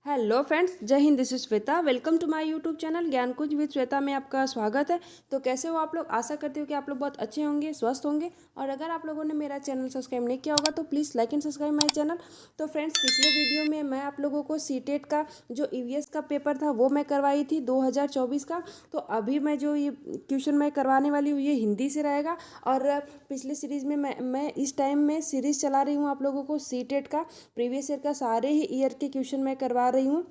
Hello friends, जय हिंद। This is Shweta. Welcome to my YouTube channel Gyan Kunj with Shweta में आपका स्वागत है। तो कैसे हो आप लोग? आशा करती हूँ कि आप लोग बहुत अच्छे होंगे, स्वस्थ होंगे। और अगर आप लोगों ने मेरा चैनल सब्सक्राइब नहीं किया होगा तो please like and subscribe my channel. तो फ्रेंड्स, पिछले वीडियो में मैं आप लोगों को सीटेट का जो ईवीएस का पेपर था वो मैं करवाई थी 2024 का। तो अभी मैं जो ये क्वेश्चन मैं करवाने वाली हूँ ये हिंदी से रहेगा। और पिछले सीरीज़ में मैं इस टाइम में सीरीज़ चला रही हूँ आप लोगों को सीटेट का प्रीवियस ईयर का सारे ही ईयर के क्वेश्चन मैं करवा रही हूँ।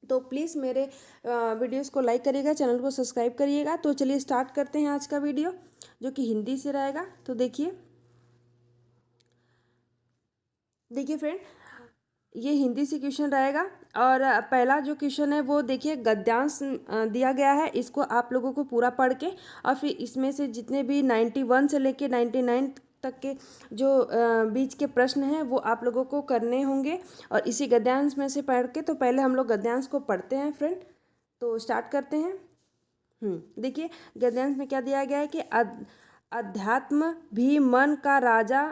तो प्लीज़ मेरे वीडियोस को लाइक करिएगा, चैनल को सब्सक्राइब करिएगा। तो चलिए स्टार्ट करते हैं आज का वीडियो जो कि हिंदी से रहेगा। तो देखिए देखिए फ्रेंड, ये हिंदी से क्वेश्चन रहेगा। और पहला जो क्वेश्चन है वो देखिए गद्यांश दिया गया है। इसको आप लोगों को पूरा पढ़ के और फिर इसमें से जितने भी 91 से लेके 99 तक के जो बीच के प्रश्न हैं वो आप लोगों को करने होंगे। और इसी गद्यांश में से पढ़ के, तो पहले हम लोग गद्यांश को पढ़ते हैं फ्रेंड। तो स्टार्ट करते हैं। देखिए गद्यांश में क्या दिया गया है कि अध्यात्म भी मन का राजा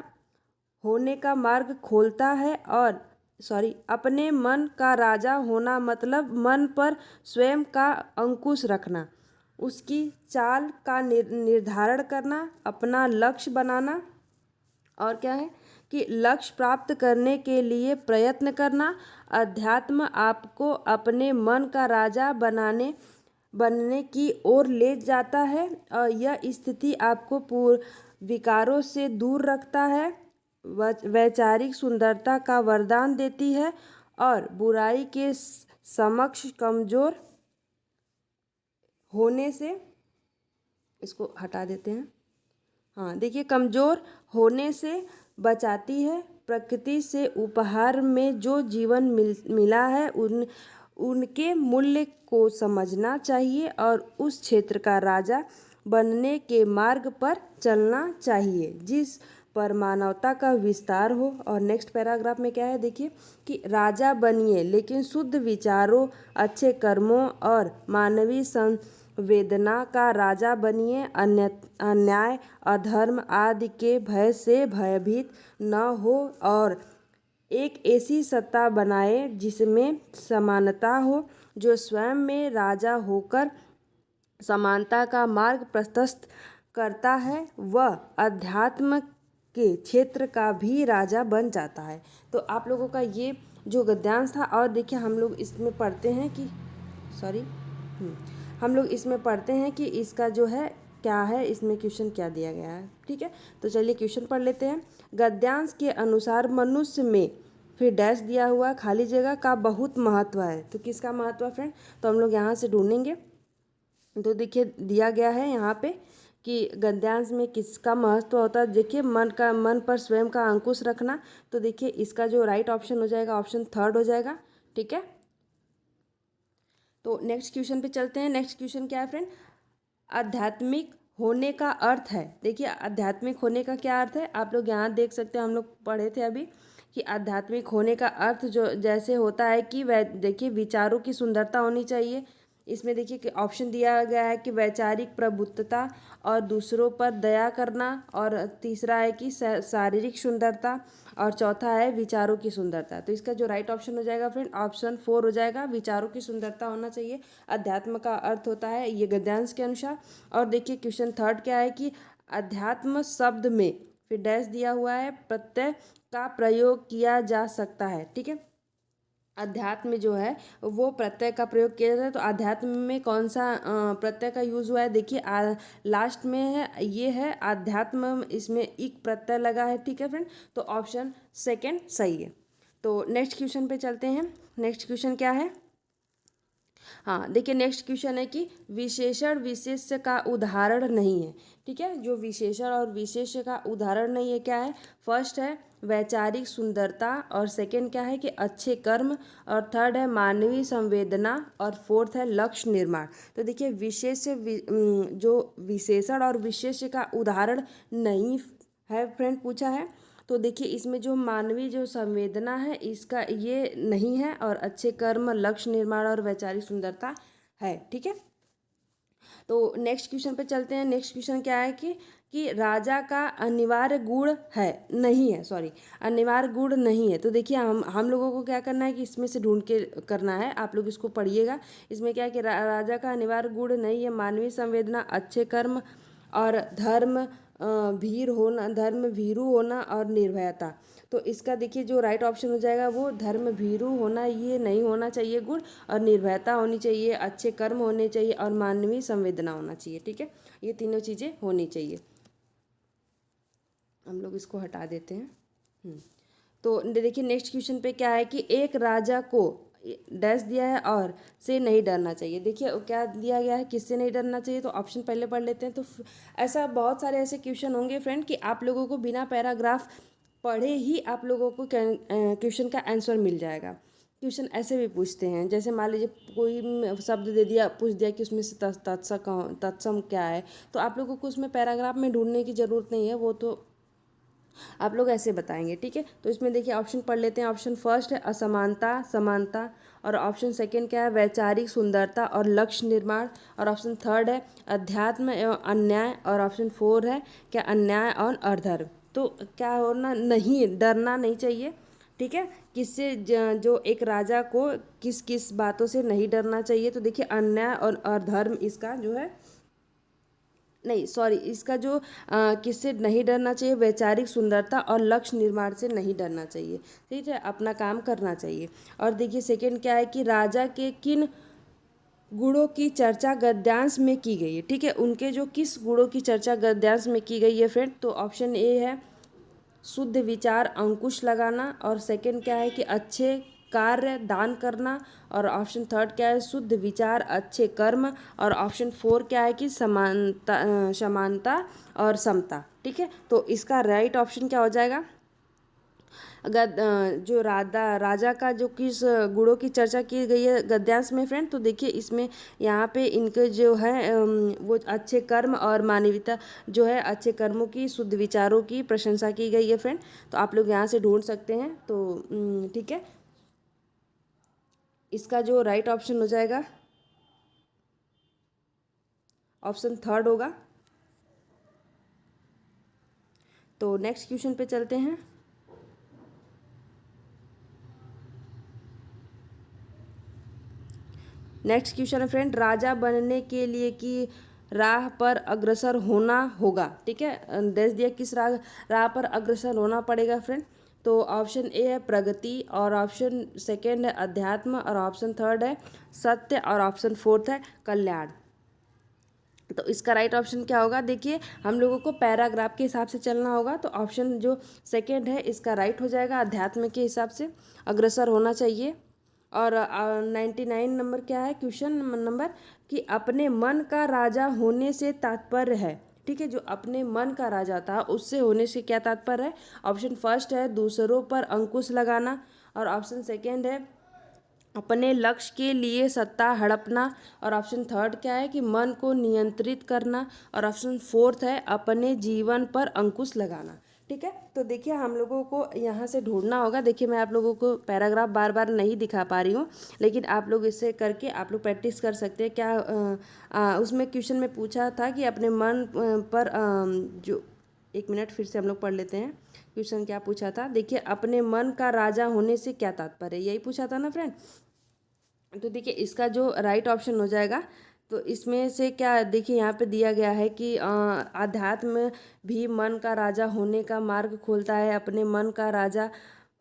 होने का मार्ग खोलता है। और अपने मन का राजा होना मतलब मन पर स्वयं का अंकुश रखना, उसकी चाल का निर्धारण करना, अपना लक्ष्य बनाना। और क्या है कि लक्ष्य प्राप्त करने के लिए प्रयत्न करना। अध्यात्म आपको अपने मन का राजा बनने की ओर ले जाता है। और यह स्थिति आपको विकारों से दूर रखता है, वैचारिक सुंदरता का वरदान देती है और बुराई के समक्ष कमजोर होने से, इसको हटा देते हैं। हाँ देखिए, कमजोर होने से बचाती है। प्रकृति से उपहार में जो जीवन मिला है उनके मूल्य को समझना चाहिए और उस क्षेत्र का राजा बनने के मार्ग पर चलना चाहिए जिस पर मानवता का विस्तार हो। और नेक्स्ट पैराग्राफ में क्या है देखिए कि राजा बनिए लेकिन शुद्ध विचारों, अच्छे कर्मों और मानवीय वेदना का राजा बनिए। अन्याय, अधर्म आदि के भय से भयभीत न हो और एक ऐसी सत्ता बनाए जिसमें समानता हो, जो स्वयं में राजा होकर समानता का मार्ग प्रशस्त करता है। वह अध्यात्म के क्षेत्र का भी राजा बन जाता है। तो आप लोगों का ये जो गद्यांश था। और देखिए हम लोग इसमें पढ़ते हैं कि हम लोग इसमें पढ़ते हैं कि इसका जो है क्या है, इसमें क्वेश्चन क्या दिया गया है। ठीक है, तो चलिए क्वेश्चन पढ़ लेते हैं। गद्यांश के अनुसार मनुष्य में, फिर डैश दिया हुआ खाली जगह का बहुत महत्व है। तो किसका महत्व है फ्रेंड? तो हम लोग यहाँ से ढूंढेंगे। तो देखिए दिया गया है यहाँ पे कि गद्यांश में किसका महत्व होता है। देखिए मन पर स्वयं का अंकुश रखना। तो देखिए इसका जो राइट ऑप्शन हो जाएगा, ऑप्शन थर्ड हो जाएगा। ठीक है, तो नेक्स्ट क्वेश्चन पे चलते हैं। नेक्स्ट क्वेश्चन क्या है फ्रेंड? आध्यात्मिक होने का अर्थ है। देखिए आध्यात्मिक होने का क्या अर्थ है, आप लोग यहाँ देख सकते हैं। हम लोग पढ़े थे अभी कि आध्यात्मिक होने का अर्थ जो जैसे होता है कि देखिए विचारों की सुंदरता होनी चाहिए। इसमें देखिए कि ऑप्शन दिया गया है कि वैचारिक प्रबुद्धता और दूसरों पर दया करना, और तीसरा है कि शारीरिक सुंदरता, और चौथा है विचारों की सुंदरता। तो इसका जो राइट ऑप्शन हो जाएगा फ्रेंड, ऑप्शन फोर हो जाएगा। विचारों की सुंदरता होना चाहिए। अध्यात्म का अर्थ होता है ये गद्यांश के अनुसार। और देखिए क्वेश्चन थर्ड क्या है कि अध्यात्म शब्द में, फिर डैश दिया हुआ है, प्रत्यय का प्रयोग किया जा सकता है। ठीक है, अध्यात्म जो है वो प्रत्यय का प्रयोग किया जाता है। तो अध्यात्म में कौन सा प्रत्यय का यूज हुआ है? देखिए लास्ट में है, ये है अध्यात्म, इसमें एक प्रत्यय लगा है। ठीक है फ्रेंड, तो ऑप्शन सेकंड सही है। तो नेक्स्ट क्वेश्चन पे चलते हैं। नेक्स्ट क्वेश्चन क्या है? हाँ देखिए नेक्स्ट क्वेश्चन है कि विशेषण विशेष्य का उदाहरण नहीं है। ठीक है, जो विशेषण और विशेष्य का उदाहरण नहीं है क्या है? फर्स्ट है वैचारिक सुंदरता, और सेकंड क्या है कि अच्छे कर्म, और थर्ड है मानवीय संवेदना, और फोर्थ है लक्ष्य निर्माण। तो देखिए जो विशेषण और विशेष्य का उदाहरण नहीं है फ्रेंड पूछा है। तो देखिए इसमें जो मानवीय जो संवेदना है इसका ये नहीं है, और अच्छे कर्म, लक्ष्य निर्माण और वैचारिक सुंदरता है। ठीक है, तो नेक्स्ट क्वेश्चन पे चलते हैं। नेक्स्ट क्वेश्चन क्या है कि कि राजा का अनिवार्य गुण है, नहीं है, सॉरी, अनिवार्य गुण नहीं है। तो देखिए हम लोगों को क्या करना है कि इसमें से ढूंढ के करना है। आप लोग इसको पढ़िएगा। इसमें क्या है कि राजा का अनिवार्य गुण नहीं है मानवीय संवेदना, अच्छे कर्म और धर्म भीरू होना और निर्भयता। तो इसका देखिए जो राइट ऑप्शन हो जाएगा वो धर्म भीरू होना, ये नहीं होना चाहिए गुण, और निर्भयता होनी चाहिए, अच्छे कर्म होने चाहिए और मानवीय संवेदना होना चाहिए। ठीक है, ये तीनों चीज़ें होनी चाहिए। हम लोग इसको हटा देते हैं। तो देखिए नेक्स्ट क्वेश्चन पे क्या है कि एक राजा को डैश दिया है और से नहीं डरना चाहिए। देखिए क्या दिया गया है, किससे नहीं डरना चाहिए। तो ऑप्शन पहले पढ़ लेते हैं। तो ऐसा बहुत सारे ऐसे क्वेश्चन होंगे फ्रेंड कि आप लोगों को बिना पैराग्राफ पढ़े ही आप लोगों को क्वेश्चन का आंसर मिल जाएगा। क्वेश्चन ऐसे भी पूछते हैं, जैसे मान लीजिए कोई शब्द दे दिया, पूछ दिया कि उसमें से तत्सम क्या है, तो आप लोगों को उसमें पैराग्राफ में ढूंढने की ज़रूरत नहीं है, वो तो आप लोग ऐसे बताएंगे। ठीक है, तो इसमें देखिए ऑप्शन पढ़ लेते हैं। ऑप्शन फर्स्ट है असमानता समानता, और ऑप्शन सेकंड क्या है वैचारिक सुंदरता और लक्ष्य निर्माण, और ऑप्शन थर्ड है अध्यात्म एवं अन्याय, और ऑप्शन फोर है क्या अन्याय और अधर्म। तो क्या होना, नहीं डरना नहीं चाहिए। ठीक है, किससे जो एक राजा को किस किस बातों से नहीं डरना चाहिए। तो देखिए अन्याय और अधर्म इसका जो है, नहीं सॉरी, इसका जो किससे नहीं डरना चाहिए, वैचारिक सुंदरता और लक्ष्य निर्माण से नहीं डरना चाहिए। ठीक है, अपना काम करना चाहिए। और देखिए सेकंड क्या है कि राजा के किन गुणों की चर्चा गद्यांश में की गई है। ठीक है, उनके जो किस गुणों की चर्चा गद्यांश में की गई है फ्रेंड। तो ऑप्शन ए है शुद्ध विचार अंकुश लगाना, और सेकंड क्या है कि अच्छे कार्य दान करना, और ऑप्शन थर्ड क्या है शुद्ध विचार अच्छे कर्म, और ऑप्शन फोर क्या है कि समानता और समता। ठीक है, तो इसका राइट ऑप्शन क्या हो जाएगा, अगर जो राजा का जो किस गुणों की चर्चा की गई है गद्यांश में फ्रेंड। तो देखिए इसमें यहाँ पे इनके जो है वो अच्छे कर्म और मानवीयता जो है, अच्छे कर्मों की शुद्ध विचारों की प्रशंसा की गई है फ्रेंड। तो आप लोग यहाँ से ढूंढ सकते हैं। तो ठीक है, इसका जो राइट ऑप्शन हो जाएगा ऑप्शन थर्ड होगा। तो नेक्स्ट क्वेश्चन पे चलते हैं। नेक्स्ट क्वेश्चन है फ्रेंड, राजा बनने के लिए की राह पर अग्रसर होना होगा। ठीक है, देश दिया किस राह पर अग्रसर होना पड़ेगा फ्रेंड। तो ऑप्शन ए है प्रगति, और ऑप्शन सेकंड है अध्यात्म, और ऑप्शन थर्ड है सत्य, और ऑप्शन फोर्थ है कल्याण। तो इसका राइट ऑप्शन क्या होगा, देखिए हम लोगों को पैराग्राफ के हिसाब से चलना होगा। तो ऑप्शन जो सेकंड है इसका राइट हो जाएगा, अध्यात्म के हिसाब से अग्रसर होना चाहिए। और 99 नंबर क्या है क्वेश्चन नंबर, कि अपने मन का राजा होने से तात्पर्य है। ठीक है, जो अपने मन का राजा था उससे होने से क्या तात्पर्य है। ऑप्शन फर्स्ट है दूसरों पर अंकुश लगाना, और ऑप्शन सेकंड है अपने लक्ष्य के लिए सत्ता हड़पना, और ऑप्शन थर्ड क्या है कि मन को नियंत्रित करना, और ऑप्शन फोर्थ है अपने जीवन पर अंकुश लगाना। ठीक है, तो देखिए हम लोगों को यहाँ से ढूंढना होगा। देखिए मैं आप लोगों को पैराग्राफ बार बार नहीं दिखा पा रही हूँ, लेकिन आप लोग इससे करके आप लोग प्रैक्टिस कर सकते हैं। क्या उसमें क्वेश्चन में पूछा था कि अपने मन पर जो, एक मिनट फिर से हम लोग पढ़ लेते हैं क्वेश्चन क्या पूछा था। देखिए अपने मन का राजा होने से क्या तात्पर्य है, यही पूछा था ना फ्रेंड। तो देखिए इसका जो राइट ऑप्शन हो जाएगा, तो इसमें से क्या देखिए यहाँ पे दिया गया है कि आध्यात्म भी मन का राजा होने का मार्ग खोलता है। अपने मन का राजा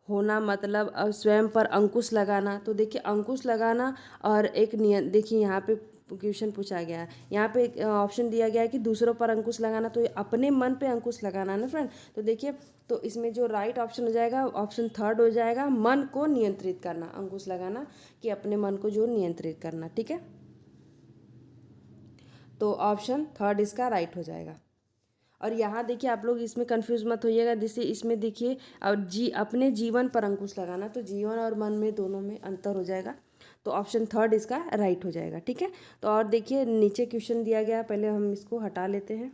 होना मतलब स्वयं पर अंकुश लगाना। तो देखिए अंकुश लगाना और एक नियम, देखिए यहाँ पे क्वेश्चन पूछा गया है, यहाँ पे ऑप्शन दिया गया है कि दूसरों पर अंकुश लगाना, तो ये अपने मन पे अंकुश लगाना ना फ्रेंड। तो देखिए तो इसमें जो राइट ऑप्शन हो जाएगा ऑप्शन थर्ड हो जाएगा, मन को नियंत्रित करना, अंकुश लगाना कि अपने मन को जो नियंत्रित करना। ठीक है, तो ऑप्शन थर्ड इसका राइट हो जाएगा। और यहाँ देखिए आप लोग इसमें कंफ्यूज मत होइएगा, जैसे इसमें देखिए और अपने जीवन पर अंकुश लगाना, तो जीवन और मन में दोनों में अंतर हो जाएगा। तो ऑप्शन थर्ड इसका राइट हो जाएगा। ठीक है, तो और देखिए नीचे क्वेश्चन दिया गया है, पहले हम इसको हटा लेते हैं।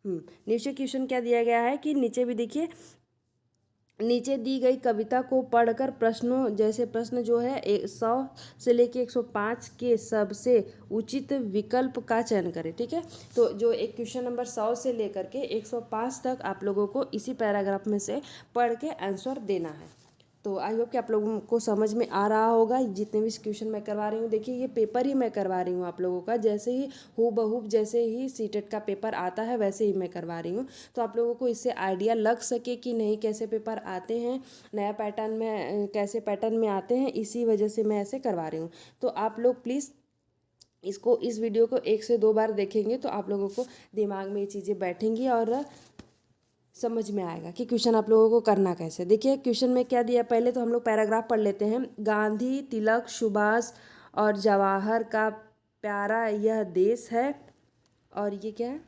नीचे क्वेश्चन क्या दिया गया है कि नीचे भी देखिए नीचे दी गई कविता को पढ़कर प्रश्नों जैसे प्रश्न जो है 100 से लेके 105 के सबसे उचित विकल्प का चयन करें। ठीक है, तो जो एक क्वेश्चन नंबर 100 से लेकर के 105 तक आप लोगों को इसी पैराग्राफ में से पढ़ के आंसर देना है। तो आई होप कि आप लोगों को समझ में आ रहा होगा। जितने भी क्वेश्चन मैं करवा रही हूँ, देखिए ये पेपर ही मैं करवा रही हूँ आप लोगों का, जैसे ही हूबहू जैसे ही सीटेट का पेपर आता है वैसे ही मैं करवा रही हूँ। तो आप लोगों को इससे आइडिया लग सके कि नहीं कैसे पेपर आते हैं, नया पैटर्न में कैसे पैटर्न में आते हैं, इसी वजह से मैं ऐसे करवा रही हूँ। तो आप लोग प्लीज़ इस वीडियो को 1 से 2 बार देखेंगे तो आप लोगों को दिमाग में ये चीज़ें बैठेंगी और समझ में आएगा कि क्वेश्चन आप लोगों को करना कैसे। देखिए क्वेश्चन में क्या दिया, पहले तो हम लोग पैराग्राफ पढ़ लेते हैं। गांधी, तिलक, सुभाष और जवाहर का प्यारा यह देश है, और ये क्या है,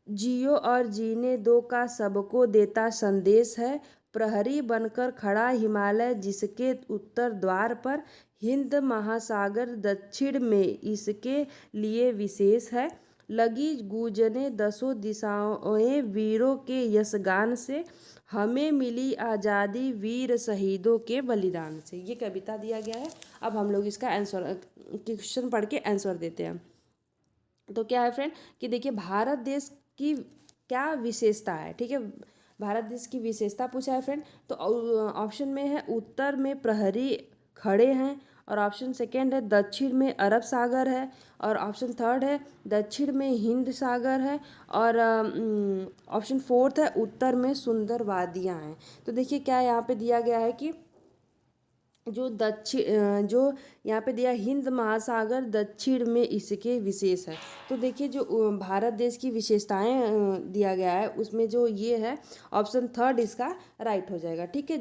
जियो और जीने दो का सबको देता संदेश है। प्रहरी बनकर खड़ा हिमालय जिसके उत्तर द्वार पर, हिंद महासागर दक्षिण में इसके लिए विशेष है। लगी गूंजने दसों दिशाएं वीरों के यशगान से, हमें मिली आज़ादी वीर शहीदों के बलिदान से। ये कविता दिया गया है। अब हम लोग इसका आंसर क्वेश्चन पढ़ के आंसर देते हैं। तो क्या है फ्रेंड कि देखिए भारत देश की क्या विशेषता है। ठीक है, भारत देश की विशेषता पूछा है फ्रेंड। तो ऑप्शन में है उत्तर में प्रहरी खड़े हैं, और ऑप्शन सेकेंड है दक्षिण में अरब सागर है, और ऑप्शन थर्ड है दक्षिण में हिंद सागर है, और ऑप्शन फोर्थ है उत्तर में सुंदर वादियाँ हैं। तो देखिए क्या यहाँ पे दिया गया है कि जो यहाँ पे दिया हिंद महासागर दक्षिण में इसके विशेष है। तो देखिए जो भारत देश की विशेषताएं दिया गया है उसमें जो ये है ऑप्शन थर्ड इसका राइट हो जाएगा। ठीक है,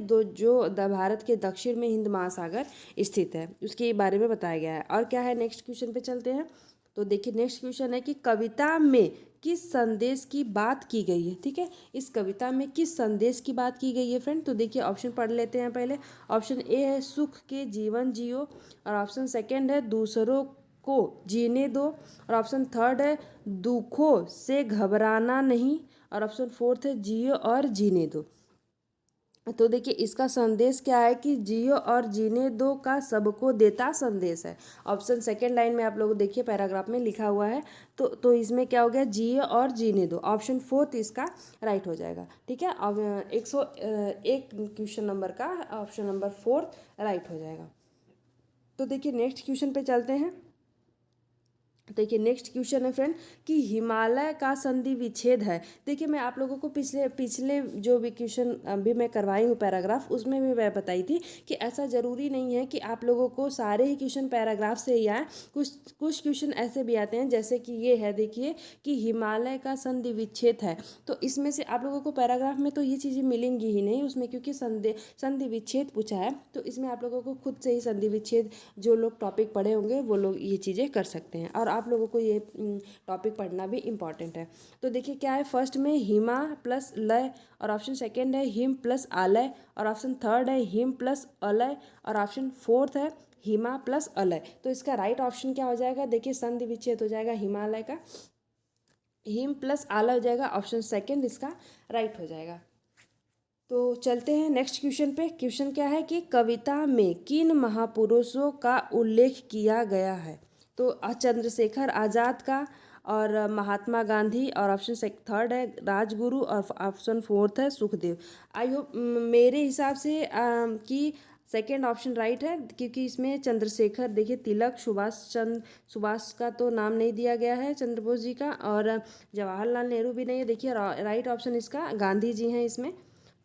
भारत के दक्षिण में हिंद महासागर स्थित है उसके बारे में बताया गया है। और क्या है, नेक्स्ट क्वेश्चन पे चलते हैं। तो देखिए नेक्स्ट क्वेश्चन है कि कविता में किस संदेश की बात की गई है। ठीक है, इस कविता में किस संदेश की बात की गई है फ्रेंड। तो देखिए ऑप्शन पढ़ लेते हैं पहले। ऑप्शन ए है सुख के जीवन जियो, और ऑप्शन सेकंड है दूसरों को जीने दो, और ऑप्शन थर्ड है दुखों से घबराना नहीं, और ऑप्शन फोर्थ है जियो और जीने दो। तो देखिए इसका संदेश क्या है कि जियो और जीने दो का सबको देता संदेश है। ऑप्शन सेकेंड लाइन में आप लोग देखिए पैराग्राफ में लिखा हुआ है। तो इसमें क्या हो गया, जियो और जीने दो। ऑप्शन फोर्थ इसका राइट हो जाएगा। ठीक है, अब 101 क्वेश्चन नंबर का ऑप्शन नंबर फोर्थ राइट हो जाएगा। तो देखिए नेक्स्ट क्वेश्चन पे चलते हैं। देखिए नेक्स्ट क्वेश्चन है फ्रेंड कि हिमालय का संधि विच्छेद है। देखिए मैं आप लोगों को पिछले पिछले जो भी क्वेश्चन अभी मैं करवाई हूँ पैराग्राफ, उसमें भी मैं बताई थी कि ऐसा ज़रूरी नहीं है कि आप लोगों को सारे ही क्वेश्चन पैराग्राफ से ही आए। कुछ क्वेश्चन ऐसे भी आते हैं जैसे कि ये है, देखिए कि हिमालय का संधि विच्छेद है। तो इसमें से आप लोगों को पैराग्राफ में तो ये चीज़ें मिलेंगी ही नहीं उसमें, क्योंकि संधि विच्छेद पूछा है। तो इसमें आप लोगों को खुद से ही संधि विच्छेद जो लोग टॉपिक पढ़े होंगे वो लोग ये चीज़ें कर सकते हैं, और आप लोगों को ये टॉपिक पढ़ना भी इम्पॉर्टेंट है। तो देखिए क्या है, फर्स्ट में हिमा प्लस लय, और ऑप्शन सेकेंड है हिम प्लस आलय, और ऑप्शन थर्ड है हिम प्लस अलय, और ऑप्शन फोर्थ है हिमा प्लस अलय। तो इसका राइट ऑप्शन क्या हो जाएगा, देखिए संधि विच्छेद हो जाएगा हिमालय का, हिम प्लस आलय हो जाएगा, ऑप्शन सेकेंड इसका राइट हो जाएगा। तो चलते हैं नेक्स्ट क्वेश्चन पे। क्वेश्चन क्या है कि कविता में किन महापुरुषों का उल्लेख किया गया है। तो चंद्रशेखर आज़ाद का, और महात्मा गांधी, और ऑप्शन थर्ड है राजगुरु, और ऑप्शन फोर्थ है सुखदेव। आई होप मेरे हिसाब से कि सेकेंड ऑप्शन राइट है, क्योंकि इसमें चंद्रशेखर, देखिए तिलक, सुभाष का तो नाम नहीं दिया गया है चंद्र बोस जी का, और जवाहरलाल नेहरू भी नहीं है। देखिए राइट ऑप्शन इसका गांधी जी हैं इसमें।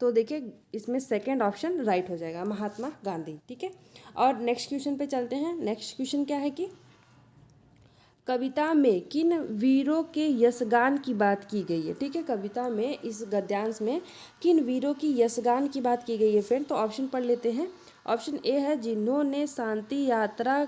तो देखिए इसमें सेकंड ऑप्शन राइट हो जाएगा, महात्मा गांधी। ठीक है, और नेक्स्ट क्वेश्चन पे चलते हैं। नेक्स्ट क्वेश्चन क्या है कि कविता में किन वीरों के यशगान की बात की गई है। ठीक है, कविता में इस गद्यांश में किन वीरों की यशगान की बात की गई है फ्रेंड। तो ऑप्शन पढ़ लेते हैं। ऑप्शन ए है जिन्होंने शांति यात्रा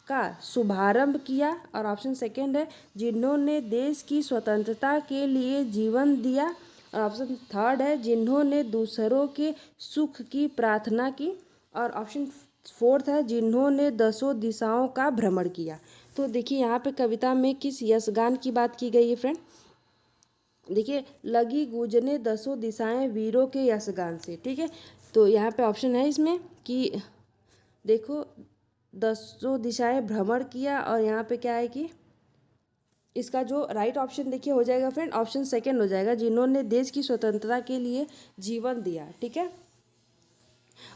का शुभारंभ किया, और ऑप्शन सेकेंड है जिन्होंने देश की स्वतंत्रता के लिए जीवन दिया, और ऑप्शन थर्ड है जिन्होंने दूसरों के सुख की प्रार्थना की, और ऑप्शन फोर्थ है जिन्होंने दसों दिशाओं का भ्रमण किया। तो देखिए यहाँ पे कविता में किस यशगान की बात की गई है फ्रेंड। देखिए, लगी गूंजने दसों दिशाएं वीरों के यशगान से। ठीक है, तो यहाँ पे ऑप्शन है इसमें कि देखो, दसों दिशाएं भ्रमण किया, और यहाँ पे क्या है कि इसका जो राइट ऑप्शन देखिए हो जाएगा फ्रेंड, ऑप्शन सेकंड हो जाएगा, जिन्होंने देश की स्वतंत्रता के लिए जीवन दिया। ठीक है,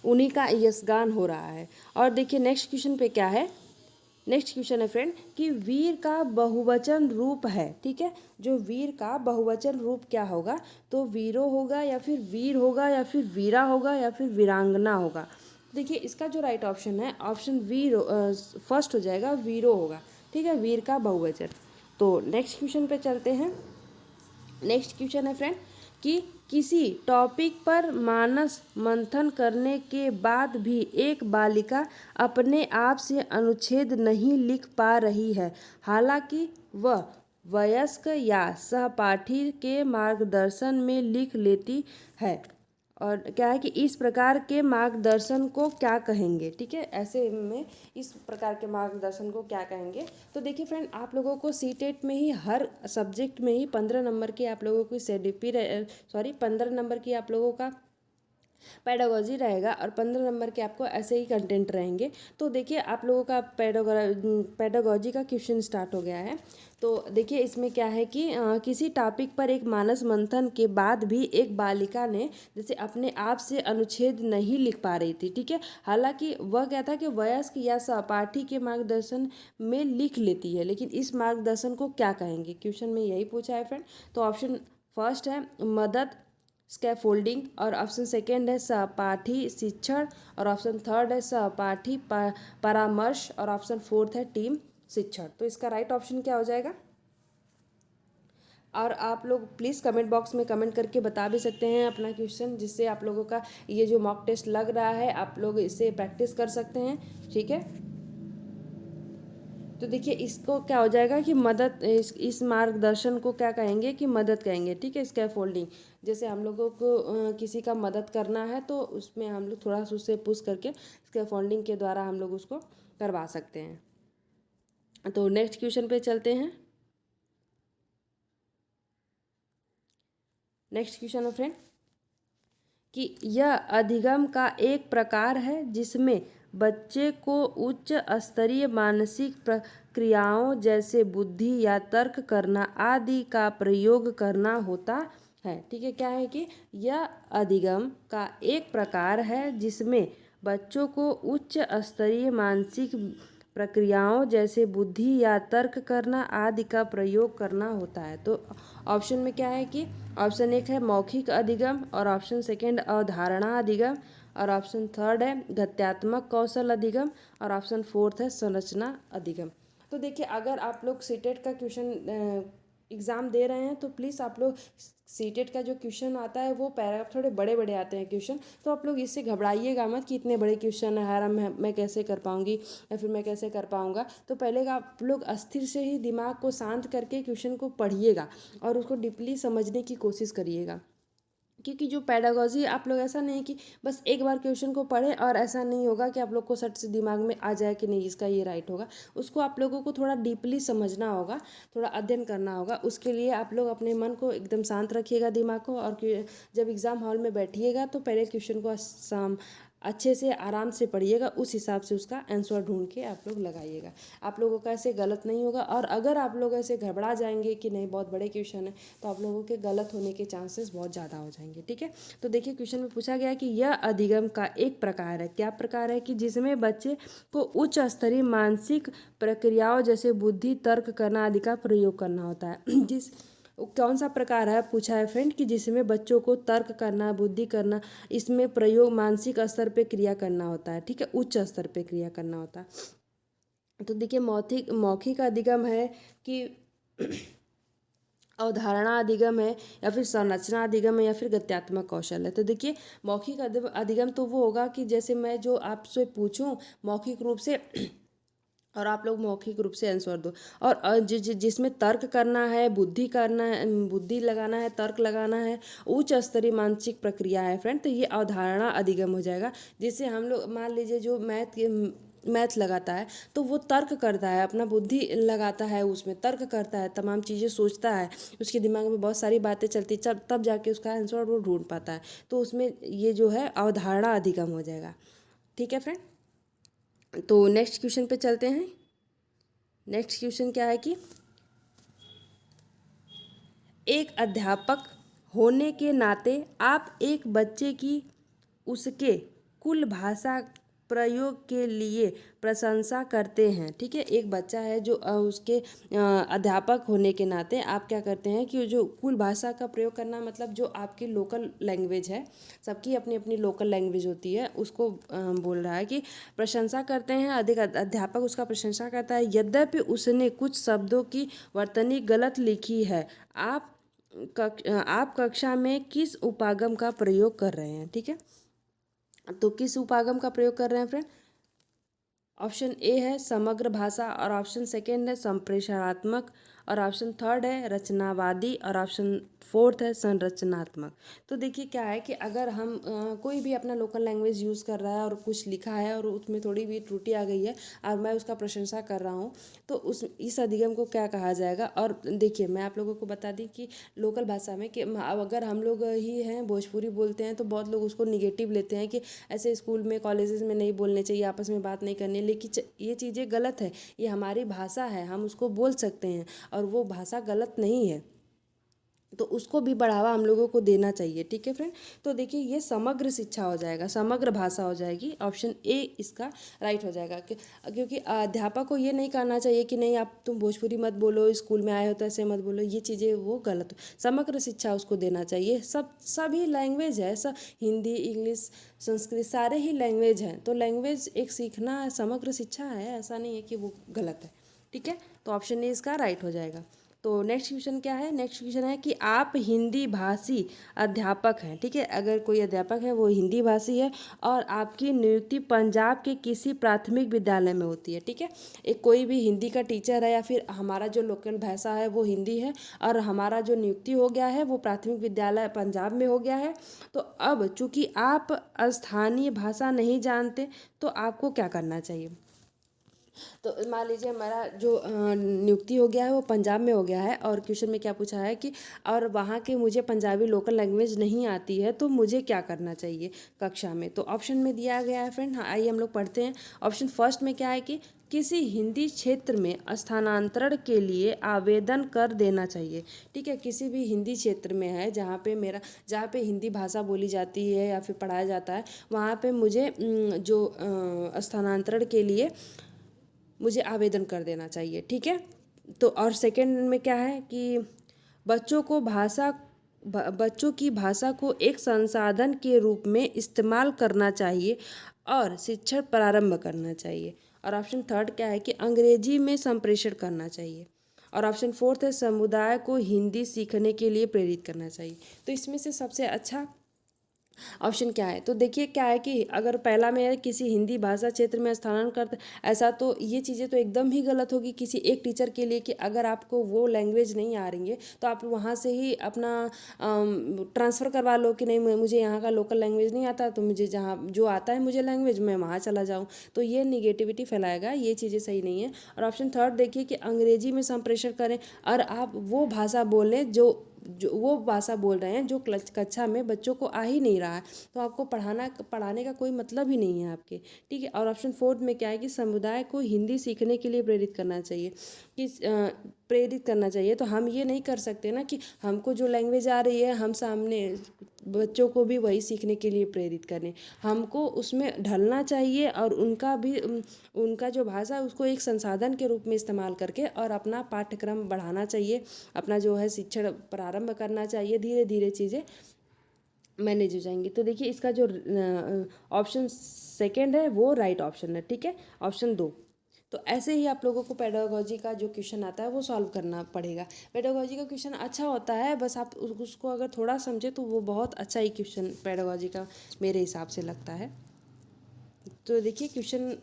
उन्हीं का यशगान हो रहा है। और देखिए नेक्स्ट क्वेश्चन पे क्या है, नेक्स्ट क्वेश्चन है फ्रेंड कि वीर का बहुवचन रूप है। ठीक है, जो वीर का बहुवचन रूप क्या होगा, तो वीरो होगा, या फिर वीर होगा, या फिर वीरा होगा, या फिर वीरांगना होगा। देखिए इसका जो राइट ऑप्शन है, ऑप्शन वीर फर्स्ट हो जाएगा, वीरो होगा। ठीक है, वीर का बहुवचन। तो नेक्स्ट क्वेश्चन पे चलते हैं। नेक्स्ट क्वेश्चन है फ्रेंड कि किसी टॉपिक पर मानस मंथन करने के बाद भी एक बालिका अपने आप से अनुच्छेद नहीं लिख पा रही है, हालांकि वह वयस्क या सहपाठी के मार्गदर्शन में लिख लेती है। और क्या है कि इस प्रकार के मार्गदर्शन को क्या कहेंगे। ठीक है, ऐसे में इस प्रकार के मार्गदर्शन को क्या कहेंगे। तो देखिए फ्रेंड, आप लोगों को सीटेट में ही हर सब्जेक्ट में ही 15 नंबर के आप लोगों की सीडीपी 15 नंबर की आप लोगों का पेडागोजी रहेगा, और 15 नंबर के आपको ऐसे ही कंटेंट रहेंगे। तो देखिए आप लोगों का पेडागोजी का क्वेश्चन स्टार्ट हो गया है। तो देखिए इसमें क्या है कि किसी टॉपिक पर एक मानस मंथन के बाद भी एक बालिका ने जैसे अपने आप से अनुच्छेद नहीं लिख पा रही थी। ठीक है, हालांकि वह क्या था कि वयस्क या सहपाठी के मार्गदर्शन में लिख लेती है, लेकिन इस मार्गदर्शन को क्या कहेंगे, क्वेश्चन में यही पूछा है फ्रेंड। तो ऑप्शन फर्स्ट है मदद, स्कैफोल्डिंग, और ऑप्शन सेकेंड है सहपाठी शिक्षण, और ऑप्शन थर्ड है सहपाठी परामर्श, और ऑप्शन फोर्थ है टीम शिक्षण। तो इसका राइट ऑप्शन क्या हो जाएगा। और आप लोग प्लीज़ कमेंट बॉक्स में कमेंट करके बता भी सकते हैं अपना क्वेश्चन, जिससे आप लोगों का ये जो मॉक टेस्ट लग रहा है आप लोग इससे प्रैक्टिस कर सकते हैं। ठीक है, तो देखिए इसको क्या हो जाएगा कि मदद, इस मार्गदर्शन को क्या कहेंगे कि मदद कहेंगे। ठीक है, स्कैफोल्डिंग, जैसे हम लोगों को किसी का मदद करना है तो उसमें हम लोग थोड़ा सा उससे पुश करके स्कैफोल्डिंग के द्वारा हम लोग उसको करवा सकते हैं। तो नेक्स्ट क्वेश्चन पे चलते हैं। नेक्स्ट क्वेश्चन है फ्रेंड कि यह अधिगम का एक प्रकार है जिसमें बच्चे को उच्च स्तरीय मानसिक प्रक्रियाओं जैसे बुद्धि या तर्क करना आदि का प्रयोग करना होता है। ठीक है, क्या है कि यह अधिगम का एक प्रकार है जिसमें बच्चों को उच्च स्तरीय मानसिक प्रक्रियाओं जैसे बुद्धि या तर्क करना आदि का प्रयोग करना होता है। तो ऑप्शन में क्या है कि ऑप्शन एक है मौखिक अधिगम, और ऑप्शन सेकेंड अवधारणा अधिगम, और ऑप्शन थर्ड है गत्यात्मक कौशल अधिगम, और ऑप्शन फोर्थ है संरचना अधिगम। तो देखिए अगर आप लोग सीटेट का क्वेश्चन एग्ज़ाम दे रहे हैं तो प्लीज़ आप लोग सीटेट का जो क्वेश्चन आता है वो पैराग्राफ थोड़े बड़े बड़े आते हैं क्वेश्चन, तो आप लोग इससे घबराइएगा मत कि इतने बड़े क्वेश्चन है यार, मैं कैसे कर पाऊंगी या फिर मैं कैसे कर पाऊंगा। तो पहले आप लोग अस्थिर से ही दिमाग को शांत करके क्वेश्चन को पढ़िएगा और उसको डीपली समझने की कोशिश करिएगा। क्योंकि जो पैडागॉजी आप लोग ऐसा नहीं कि बस एक बार क्वेश्चन को पढ़ें और ऐसा नहीं होगा कि आप लोग को सट से दिमाग में आ जाए कि नहीं इसका ये राइट होगा। उसको आप लोगों को थोड़ा डीपली समझना होगा, थोड़ा अध्ययन करना होगा। उसके लिए आप लोग अपने मन को एकदम शांत रखिएगा, दिमाग को, और जब एग्ज़ाम हॉल में बैठिएगा तो पहले क्वेश्चन को अच्छे से आराम से पढ़िएगा, उस हिसाब से उसका आंसर ढूंढ के आप लोग लगाइएगा। आप लोगों का ऐसे गलत नहीं होगा। और अगर आप लोग ऐसे घबरा जाएंगे कि नहीं बहुत बड़े क्वेश्चन है, तो आप लोगों के गलत होने के चांसेस बहुत ज़्यादा हो जाएंगे। ठीक है, तो देखिए क्वेश्चन में पूछा गया कि यह अधिगम का एक प्रकार है। क्या प्रकार है कि जिसमें बच्चे को उच्च स्तरीय मानसिक प्रक्रियाओं जैसे बुद्धि, तर्क करना आदि का प्रयोग करना होता है। कौन सा प्रकार है पूछा है फ्रेंड कि जिसमें बच्चों को तर्क करना, बुद्धि करना, इसमें प्रयोग मानसिक स्तर पे क्रिया करना होता है। ठीक है, उच्च स्तर पे क्रिया करना होता है। तो देखिए मौखिक अधिगम है कि अवधारणा अधिगम है, या फिर संरचना अधिगम है, या फिर गत्यात्मक कौशल है। तो देखिए मौखिक अधिगम तो वो होगा कि जैसे मैं जो आपसे पूछूं मौखिक रूप से और आप लोग मौखिक रूप से आंसर दो, और जिसमें तर्क करना है, बुद्धि करना है, बुद्धि लगाना है, तर्क लगाना है, उच्च स्तरीय मानसिक प्रक्रिया है फ्रेंड, तो ये अवधारणा अधिगम हो जाएगा। जिससे हम लोग मान लीजिए जो मैथ मैथ लगाता है तो वो तर्क करता है, अपना बुद्धि लगाता है, उसमें तर्क करता है, तमाम चीज़ें सोचता है, उसके दिमाग में बहुत सारी बातें चलती तब जाके उसका आंसर वो ढूंढ पाता है। तो उसमें ये जो है अवधारणा अधिगम हो जाएगा। ठीक है फ्रेंड, तो नेक्स्ट क्वेश्चन पे चलते हैं। नेक्स्ट क्वेश्चन क्या है कि एक अध्यापक होने के नाते आप एक बच्चे की उसके कुल भाषा प्रयोग के लिए प्रशंसा करते हैं। ठीक है, एक बच्चा है जो उसके अध्यापक होने के नाते आप क्या करते हैं कि जो कुल भाषा का प्रयोग करना मतलब जो आपकी लोकल लैंग्वेज है, सबकी अपनी अपनी लोकल लैंग्वेज होती है, उसको बोल रहा है कि प्रशंसा करते हैं। अधिक अध्यापक उसका प्रशंसा करता है यद्यपि उसने कुछ शब्दों की वर्तनी गलत लिखी है। आप कक्षा में किस उपागम का प्रयोग कर रहे हैं। ठीक है, तो किस उपागम का प्रयोग कर रहे हैं फ्रेंड? ऑप्शन ए है समग्र भाषा, और ऑप्शन सेकेंड है संप्रेषणात्मक, और ऑप्शन थर्ड है रचनावादी, और ऑप्शन फोर्थ है संरचनात्मक। तो देखिए क्या है कि अगर हम कोई भी अपना लोकल लैंग्वेज यूज़ कर रहा है और कुछ लिखा है और उसमें थोड़ी भी त्रुटि आ गई है और मैं उसका प्रशंसा कर रहा हूँ, तो इस अधिगम को क्या कहा जाएगा। और देखिए मैं आप लोगों को बता दी कि लोकल भाषा में कि अगर हम लोग ही हैं भोजपुरी बोलते हैं तो बहुत लोग उसको निगेटिव लेते हैं कि ऐसे स्कूल में कॉलेजेस में नहीं बोलने चाहिए, आपस में बात नहीं करनी, लेकिन ये चीज़ें गलत है। ये हमारी भाषा है, हम उसको बोल सकते हैं और वो भाषा गलत नहीं है, तो उसको भी बढ़ावा हम लोगों को देना चाहिए। ठीक है फ्रेंड, तो देखिए ये समग्र शिक्षा हो जाएगा, समग्र भाषा हो जाएगी। ऑप्शन ए इसका राइट हो जाएगा क्योंकि अध्यापक को ये नहीं करना चाहिए कि नहीं आप तुम भोजपुरी मत बोलो, स्कूल में आए हो तो ऐसे मत बोलो, ये चीज़ें वो गलत हो। समग्र शिक्षा उसको देना चाहिए। सभी लैंग्वेज है, सब हिंदी, इंग्लिश, संस्कृत सारे ही लैंग्वेज हैं, तो लैंग्वेज एक सीखना समग्र शिक्षा है, ऐसा नहीं है कि वो गलत है। ठीक है, तो ऑप्शन ए इसका राइट हो जाएगा। तो नेक्स्ट क्वेश्चन क्या है? नेक्स्ट क्वेश्चन है कि आप हिंदी भाषी अध्यापक हैं। ठीक है, अगर कोई अध्यापक है वो हिंदी भाषी है और आपकी नियुक्ति पंजाब के किसी प्राथमिक विद्यालय में होती है। ठीक है, एक कोई भी हिंदी का टीचर है या फिर हमारा जो लोकल भाषा है वो हिंदी है और हमारा जो नियुक्ति हो गया है वो प्राथमिक विद्यालय पंजाब में हो गया है। तो अब चूंकि आप स्थानीय भाषा नहीं जानते तो आपको क्या करना चाहिए? तो मान लीजिए हमारा जो नियुक्ति हो गया है वो पंजाब में हो गया है और क्वेश्चन में क्या पूछा है कि और वहाँ के मुझे पंजाबी लोकल लैंग्वेज नहीं आती है तो मुझे क्या करना चाहिए कक्षा में। तो ऑप्शन में दिया गया है फ्रेंड, हाँ आइए हम लोग पढ़ते हैं। ऑप्शन फर्स्ट में क्या है कि किसी हिंदी क्षेत्र में स्थानांतरण के लिए आवेदन कर देना चाहिए। ठीक है, किसी भी हिंदी क्षेत्र में है जहाँ पे हिंदी भाषा बोली जाती है या फिर पढ़ाया जाता है, वहाँ पे मुझे जो स्थानांतरण के लिए मुझे आवेदन कर देना चाहिए। ठीक है, तो और सेकंड में क्या है कि बच्चों को बच्चों की भाषा को एक संसाधन के रूप में इस्तेमाल करना चाहिए और शिक्षण प्रारंभ करना चाहिए। और ऑप्शन थर्ड क्या है कि अंग्रेजी में संप्रेषण करना चाहिए। और ऑप्शन फोर्थ है समुदाय को हिंदी सीखने के लिए प्रेरित करना चाहिए। तो इसमें से सबसे अच्छा ऑप्शन क्या है? तो देखिए क्या है कि अगर पहला में है किसी हिंदी भाषा क्षेत्र में स्थानांतरण करते, ऐसा तो ये चीज़ें तो एकदम ही गलत होगी किसी एक टीचर के लिए कि अगर आपको वो लैंग्वेज नहीं आ रही है तो आप वहाँ से ही अपना ट्रांसफ़र करवा लो कि नहीं मुझे यहाँ का लोकल लैंग्वेज नहीं आता तो मुझे जहाँ जो आता है मुझे लैंग्वेज मैं वहाँ चला जाऊँ, तो ये निगेटिविटी फैलाएगा, ये चीज़ें सही नहीं है। और ऑप्शन थर्ड देखिए कि अंग्रेजी में संप्रेषण करें और आप वो भाषा बोलें जो वो भाषा बोल रहे हैं जो कक्षा में बच्चों को आ ही नहीं रहा है, तो आपको पढ़ाने का कोई मतलब ही नहीं है आपके। ठीक है, और ऑप्शन फोर्थ में क्या है कि समुदाय को हिंदी सीखने के लिए प्रेरित करना चाहिए प्रेरित करना चाहिए। तो हम ये नहीं कर सकते ना कि हमको जो लैंग्वेज आ रही है हम सामने बच्चों को भी वही सीखने के लिए प्रेरित करें, हमको उसमें ढलना चाहिए और उनका जो भाषा है उसको एक संसाधन के रूप में इस्तेमाल करके और अपना पाठ्यक्रम बढ़ाना चाहिए, अपना जो है शिक्षण प्रारंभ करना चाहिए। धीरे धीरे चीज़ें मैनेज हो जाएंगी। तो देखिए इसका जो ऑप्शन सेकेंड है वो राइट ऑप्शन है। ठीक है, ऑप्शन दो। तो ऐसे ही आप लोगों को पेडागोजी का जो क्वेश्चन आता है वो सॉल्व करना पड़ेगा। पेडागोजी का क्वेश्चन अच्छा होता है, बस आप उसको अगर थोड़ा समझे तो वो बहुत अच्छा ही क्वेश्चन पेडागोजी का मेरे हिसाब से लगता है। तो देखिए क्वेश्चन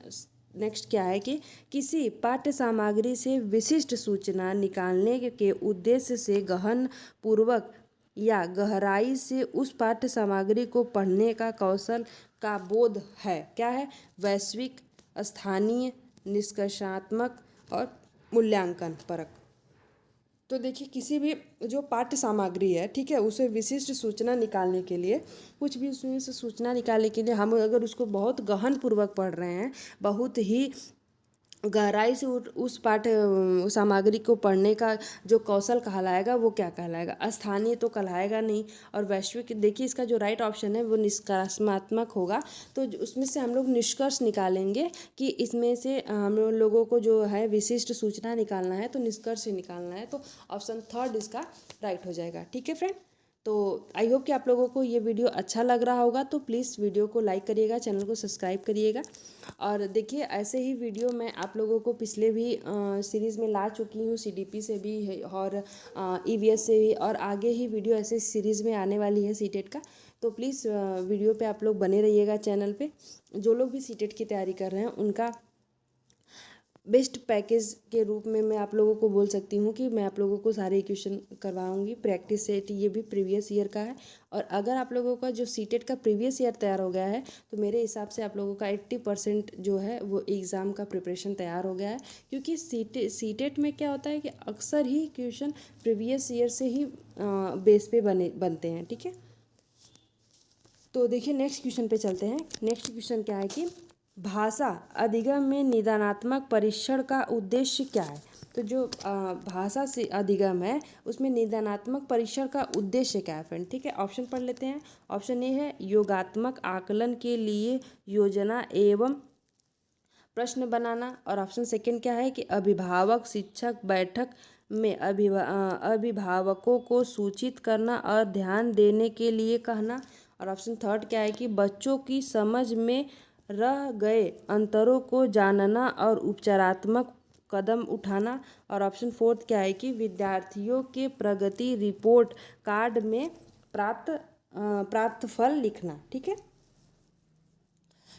नेक्स्ट क्या है कि किसी पाठ्य सामग्री से विशिष्ट सूचना निकालने के उद्देश्य से गहन पूर्वक या गहराई से उस पाठ्य सामग्री को पढ़ने का कौशल का बोध है। क्या है? वैश्विक स्थानीय, निष्कर्षात्मक और मूल्यांकन परक। तो देखिए किसी भी जो पाठ्य सामग्री है, ठीक है, उसे विशिष्ट सूचना निकालने के लिए, कुछ भी उसमें से सूचना निकालने के लिए हम अगर उसको बहुत गहन पूर्वक पढ़ रहे हैं, बहुत ही गहराई से उस पाठ्य सामग्री को पढ़ने का जो कौशल कहलाएगा वो क्या कहलाएगा, स्थानीय तो कहलाएगा नहीं। और वैश्विक, देखिए इसका जो राइट ऑप्शन है वो निष्कर्षात्मक होगा। तो उसमें से हम लोग निष्कर्ष निकालेंगे कि इसमें से हम लोगों को जो है विशिष्ट सूचना निकालना है, तो निष्कर्ष निकालना है, तो ऑप्शन थर्ड इसका राइट हो जाएगा। ठीक है फ्रेंड, तो आई होप कि आप लोगों को ये वीडियो अच्छा लग रहा होगा। तो प्लीज़ वीडियो को लाइक करिएगा, चैनल को सब्सक्राइब करिएगा। और देखिए ऐसे ही वीडियो मैं आप लोगों को पिछले भी सीरीज़ में ला चुकी हूँ, सीडीपी से भी और ईवीएस से भी, और आगे ही वीडियो ऐसे सीरीज़ में आने वाली है सीटेट का। तो प्लीज़ वीडियो पे आप लोग बने रहिएगा चैनल पे। जो लोग भी सीटेट की तैयारी कर रहे हैं उनका बेस्ट पैकेज के रूप में मैं आप लोगों को बोल सकती हूँ कि मैं आप लोगों को सारे क्वेश्चन करवाऊँगी प्रैक्टिस सेट, ये भी प्रीवियस ईयर का है। और अगर आप लोगों का जो सीटेट का प्रीवियस ईयर तैयार हो गया है, तो मेरे हिसाब से आप लोगों का 80% जो है वो एग्ज़ाम का प्रिपरेशन तैयार हो गया है। क्योंकि सीटेट में क्या होता है कि अक्सर ही क्वेश्चन प्रीवियस ईयर से ही बेस पे बनते हैं। ठीक है, तो देखिए नेक्स्ट क्वेश्चन पे चलते हैं। नेक्स्ट क्वेश्चन क्या है कि भाषा अधिगम में निदानात्मक परीक्षण का उद्देश्य क्या है। तो जो भाषा से अधिगम है उसमें निदानात्मक परीक्षण का उद्देश्य क्या है फ्रेंड। ठीक है, ऑप्शन पढ़ लेते हैं। ऑप्शन ए है योगात्मक आकलन के लिए योजना एवं प्रश्न बनाना। और ऑप्शन सेकंड क्या है कि अभिभावक शिक्षक बैठक में अभिभावकों को सूचित करना और ध्यान देने के लिए कहना। और ऑप्शन थर्ड क्या है कि बच्चों की समझ में रह गए अंतरों को जानना और उपचारात्मक कदम उठाना। और ऑप्शन फोर्थ क्या है कि विद्यार्थियों के प्रगति रिपोर्ट कार्ड में प्राप्त फल लिखना। ठीक है,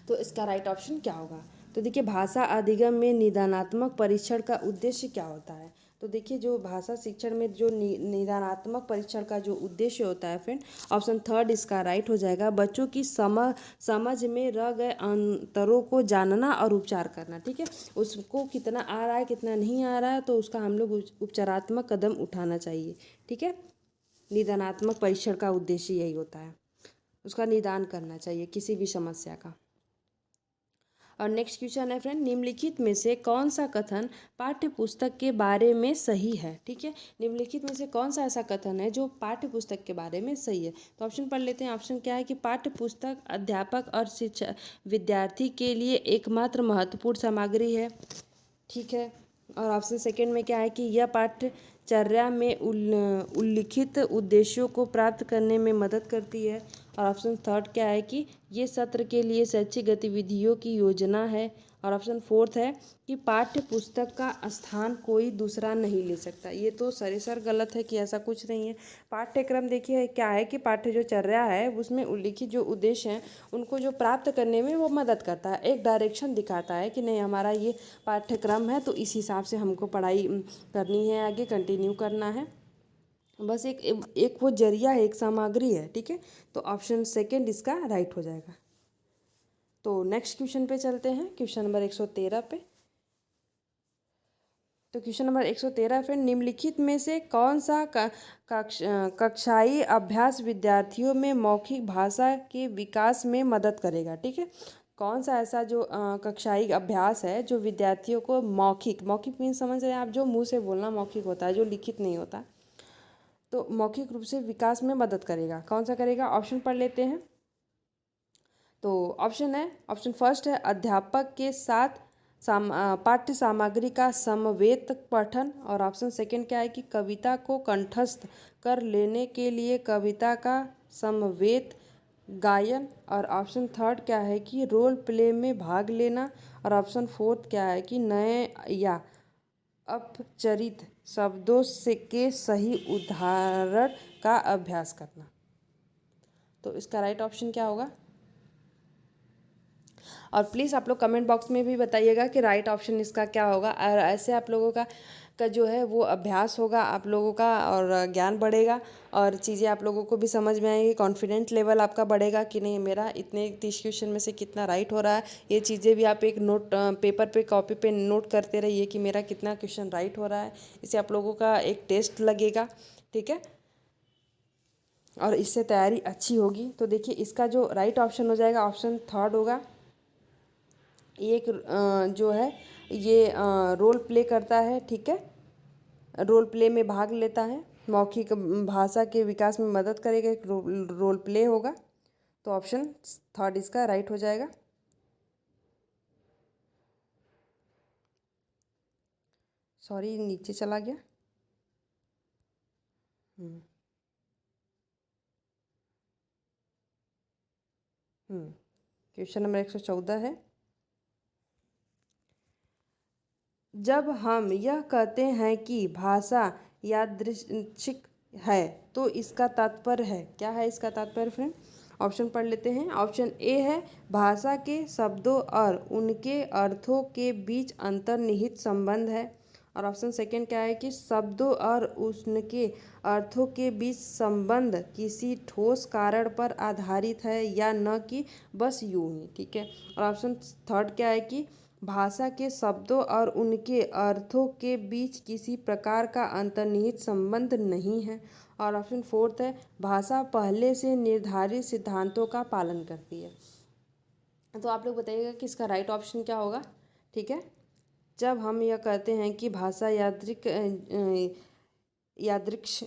तो इसका राइट ऑप्शन क्या होगा। तो देखिए भाषा अधिगम में निदानात्मक परीक्षण का उद्देश्य क्या होता है। तो देखिए जो भाषा शिक्षण में जो निदानात्मक परीक्षण का जो उद्देश्य होता है फ्रेंड, ऑप्शन थर्ड इसका राइट हो जाएगा। बच्चों की समझ में रह गए अंतरों को जानना और उपचार करना। ठीक है, उसको कितना आ रहा है कितना नहीं आ रहा है, तो उसका हम लोग उपचारात्मक कदम उठाना चाहिए। ठीक है, निदानात्मक परीक्षण का उद्देश्य यही होता है, उसका निदान करना चाहिए किसी भी समस्या का। और नेक्स्ट क्वेश्चन है फ्रेंड, निम्नलिखित में से कौन सा कथन पाठ्य पुस्तक के बारे में सही है। ठीक है, निम्नलिखित में से कौन सा ऐसा कथन है जो पाठ्य पुस्तक के बारे में सही है। तो ऑप्शन पढ़ लेते हैं। ऑप्शन क्या है कि पाठ्य पुस्तक अध्यापक और शिक्षा विद्यार्थी के लिए एकमात्र महत्वपूर्ण सामग्री है। ठीक है, और ऑप्शन सेकंड में क्या है कि यह पाठ्यचर्या में उल्लिखित उद्देश्यों को प्राप्त करने में मदद करती है। और ऑप्शन थर्ड क्या है कि ये सत्र के लिए शैक्षिक गतिविधियों की योजना है। और ऑप्शन फोर्थ है कि पाठ्य पुस्तक का स्थान कोई दूसरा नहीं ले सकता। ये तो सरासर गलत है कि ऐसा कुछ नहीं है। पाठ्यक्रम देखिए क्या है कि पाठ्य जो चर्या है उसमें उल्लिखित जो उद्देश्य हैं उनको जो प्राप्त करने में वो मदद करता है, एक डायरेक्शन दिखाता है कि नहीं हमारा ये पाठ्यक्रम है तो इस हिसाब से हमको पढ़ाई करनी है, आगे कंटिन्यू करना है। बस एक वो जरिया है, एक सामग्री है। ठीक है, तो ऑप्शन सेकंड इसका राइट हो जाएगा। तो नेक्स्ट क्वेश्चन पे चलते हैं, क्वेश्चन नंबर 113 पे। तो क्वेश्चन नंबर 113 फ्रेंड, निम्नलिखित में से कौन सा कक्षाई अभ्यास विद्यार्थियों में मौखिक भाषा के विकास में मदद करेगा। ठीक है, कौन सा ऐसा जो कक्षाई अभ्यास है जो विद्यार्थियों को मौखिक मीन समझ रहे हैं आप, जो मुंह से बोलना मौखिक होता है, जो लिखित नहीं होता, तो मौखिक रूप से विकास में मदद करेगा। कौन सा करेगा, ऑप्शन पढ़ लेते हैं। तो ऑप्शन है, ऑप्शन फर्स्ट है अध्यापक के साथ पाठ्य सामग्री का समवेत पठन। और ऑप्शन सेकंड क्या है कि कविता को कंठस्थ कर लेने के लिए कविता का समवेत गायन। और ऑप्शन थर्ड क्या है कि रोल प्ले में भाग लेना। और ऑप्शन फोर्थ क्या है कि नए या अपचरित शब्दों से के सही उदाहरण का अभ्यास करना। तो इसका राइट ऑप्शन क्या होगा। और प्लीज़ आप लोग कमेंट बॉक्स में भी बताइएगा कि राइट ऑप्शन इसका क्या होगा। और ऐसे आप लोगों का जो है वो अभ्यास होगा आप लोगों का, और ज्ञान बढ़ेगा और चीज़ें आप लोगों को भी समझ में आएंगी। कॉन्फिडेंट लेवल आपका बढ़ेगा कि नहीं, मेरा इतने 30 क्वेश्चन में से कितना राइट हो रहा है। ये चीज़ें भी आप एक नोट पेपर पे कॉपी पे नोट करते रहिए कि मेरा कितना क्वेश्चन राइट हो रहा है। इससे आप लोगों का एक टेस्ट लगेगा, ठीक है, और इससे तैयारी अच्छी होगी। तो देखिए इसका जो राइट ऑप्शन हो जाएगा, ऑप्शन थर्ड होगा। ये एक जो है ये रोल प्ले करता है, ठीक है, रोल प्ले में भाग लेता है, मौखिक भाषा के विकास में मदद करेगा, एक रोल प्ले होगा। तो ऑप्शन थर्ड इसका राइट हो जाएगा। सॉरी, नीचे चला गया। क्वेश्चन नंबर 114 है, जब हम यह कहते हैं कि भाषा यादृच्छिक है तो इसका तात्पर्य है, क्या है इसका तात्पर्य फ्रेंड? ऑप्शन पढ़ लेते हैं। ऑप्शन ए है भाषा के शब्दों और उनके अर्थों के बीच अंतर्निहित संबंध है। और ऑप्शन सेकंड क्या है कि शब्दों और उनके अर्थों के बीच संबंध किसी ठोस कारण पर आधारित है या न कि बस यूं ही, ठीक है। और ऑप्शन थर्ड क्या है कि भाषा के शब्दों और उनके अर्थों के बीच किसी प्रकार का अंतर्निहित संबंध नहीं है। और ऑप्शन फोर्थ है भाषा पहले से निर्धारित सिद्धांतों का पालन करती है। तो आप लोग बताइएगा कि इसका राइट ऑप्शन क्या होगा, ठीक है। जब हम यह कहते हैं कि भाषा यादृक्ष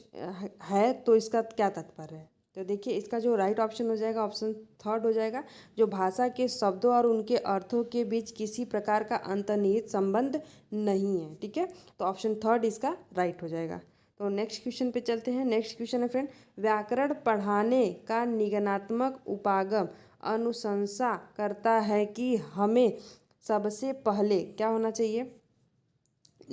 है तो इसका क्या तात्पर्य है? तो देखिए इसका जो राइट ऑप्शन हो जाएगा, ऑप्शन थर्ड हो जाएगा, जो भाषा के शब्दों और उनके अर्थों के बीच किसी प्रकार का अंतर्निहित संबंध नहीं है, ठीक है। तो ऑप्शन थर्ड इसका राइट हो जाएगा। तो नेक्स्ट क्वेश्चन पे चलते हैं। नेक्स्ट क्वेश्चन है फ्रेंड, व्याकरण पढ़ाने का निगनात्मक उपागम अनुशंसा करता है कि हमें सबसे पहले क्या होना चाहिए?